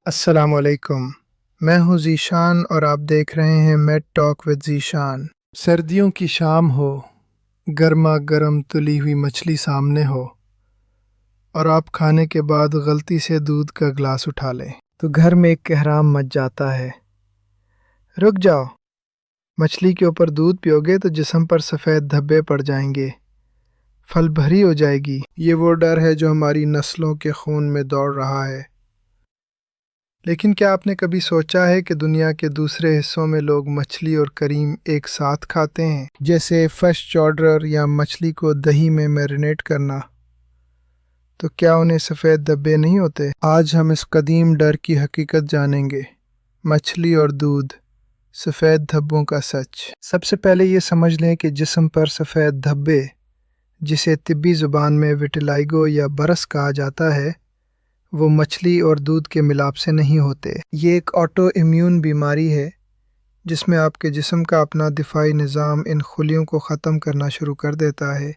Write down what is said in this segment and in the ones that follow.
السلام علیکم، میں ہوں ذیشان اور آپ دیکھ رہے ہیں میٹ ٹاک ود ذیشان۔ سردیوں کی شام ہو، گرما گرم تلی ہوئی مچھلی سامنے ہو اور آپ کھانے کے بعد غلطی سے دودھ کا گلاس اٹھا لیں تو گھر میں ایک کہرام مچ جاتا ہے۔ رک جاؤ، مچھلی کے اوپر دودھ پیو گے تو جسم پر سفید دھبے پڑ جائیں گے، پھل بھری ہو جائے گی۔ یہ وہ ڈر ہے جو ہماری نسلوں کے خون میں دوڑ رہا ہے۔ لیکن کیا آپ نے کبھی سوچا ہے کہ دنیا کے دوسرے حصوں میں لوگ مچھلی اور کریم ایک ساتھ کھاتے ہیں، جیسے فش چاؤڈر یا مچھلی کو دہی میں میرینیٹ کرنا؟ تو کیا انہیں سفید دھبے نہیں ہوتے؟ آج ہم اس قدیم ڈر کی حقیقت جانیں گے، مچھلی اور دودھ، سفید دھبوں کا سچ۔ سب سے پہلے یہ سمجھ لیں کہ جسم پر سفید دھبے، جسے طبی زبان میں وٹیلائگو یا برس کہا جاتا ہے، وہ مچھلی اور دودھ کے ملاپ سے نہیں ہوتے۔ یہ ایک آٹو امیون بیماری ہے جس میں آپ کے جسم کا اپنا دفاعی نظام ان خلیوں کو ختم کرنا شروع کر دیتا ہے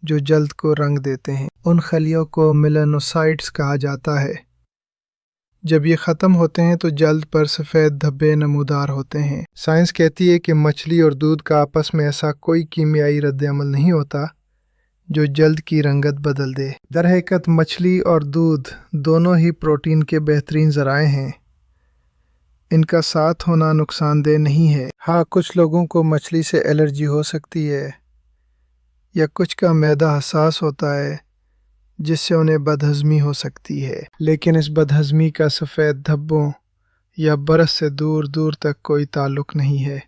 جو جلد کو رنگ دیتے ہیں۔ ان خلیوں کو میلانوسائٹس کہا جاتا ہے۔ جب یہ ختم ہوتے ہیں تو جلد پر سفید دھبے نمودار ہوتے ہیں۔ سائنس کہتی ہے کہ مچھلی اور دودھ کا آپس میں ایسا کوئی کیمیائی رد عمل نہیں ہوتا جو جلد کی رنگت بدل دے۔ در حقیقت مچھلی اور دودھ دونوں ہی پروٹین کے بہترین ذرائع ہیں۔ ان کا ساتھ ہونا نقصان دہ نہیں ہے۔ ہاں، کچھ لوگوں کو مچھلی سے الرجی ہو سکتی ہے یا کچھ کا معدہ حساس ہوتا ہے جس سے انہیں بدہضمی ہو سکتی ہے، لیکن اس بدہضمی کا سفید دھبوں یا برس سے دور دور تک کوئی تعلق نہیں ہے۔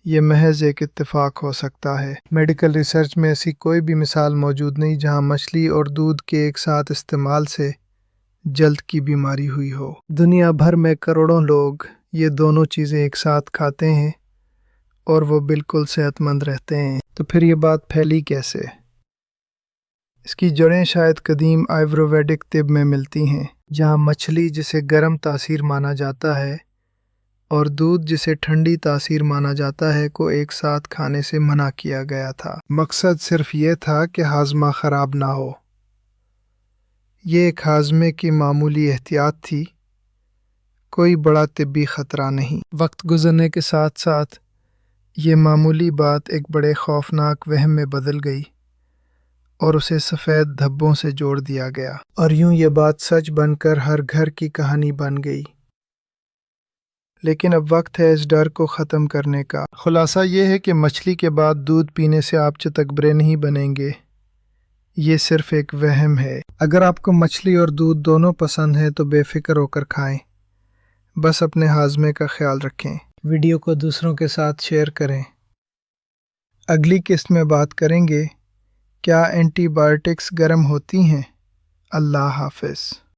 یہ محض ایک اتفاق ہو سکتا ہے۔ میڈیکل ریسرچ میں ایسی کوئی بھی مثال موجود نہیں جہاں مچھلی اور دودھ کے ایک ساتھ استعمال سے جلد کی بیماری ہوئی ہو۔ دنیا بھر میں کروڑوں لوگ یہ دونوں چیزیں ایک ساتھ کھاتے ہیں اور وہ بالکل صحت مند رہتے ہیں۔ تو پھر یہ بات پھیلی کیسے؟ اس کی جڑیں شاید قدیم آیورویدک طب میں ملتی ہیں، جہاں مچھلی جسے گرم تاثیر مانا جاتا ہے اور دودھ جسے ٹھنڈی تاثیر مانا جاتا ہے کو ایک ساتھ کھانے سے منع کیا گیا تھا۔ مقصد صرف یہ تھا کہ ہاضمہ خراب نہ ہو۔ یہ ایک ہاضمے کی معمولی احتیاط تھی، کوئی بڑا طبی خطرہ نہیں۔ وقت گزرنے کے ساتھ ساتھ یہ معمولی بات ایک بڑے خوفناک وہم میں بدل گئی اور اسے سفید دھبوں سے جوڑ دیا گیا، اور یوں یہ بات سچ بن کر ہر گھر کی کہانی بن گئی۔ لیکن اب وقت ہے اس ڈر کو ختم کرنے کا۔ خلاصہ یہ ہے کہ مچھلی کے بعد دودھ پینے سے آپ چتکبرے نہیں بنیں گے، یہ صرف ایک وہم ہے۔ اگر آپ کو مچھلی اور دودھ دونوں پسند ہیں تو بے فکر ہو کر کھائیں، بس اپنے ہاضمے کا خیال رکھیں۔ ویڈیو کو دوسروں کے ساتھ شیئر کریں۔ اگلی قسط میں بات کریں گے، کیا اینٹی بائیوٹکس گرم ہوتی ہیں؟ اللہ حافظ۔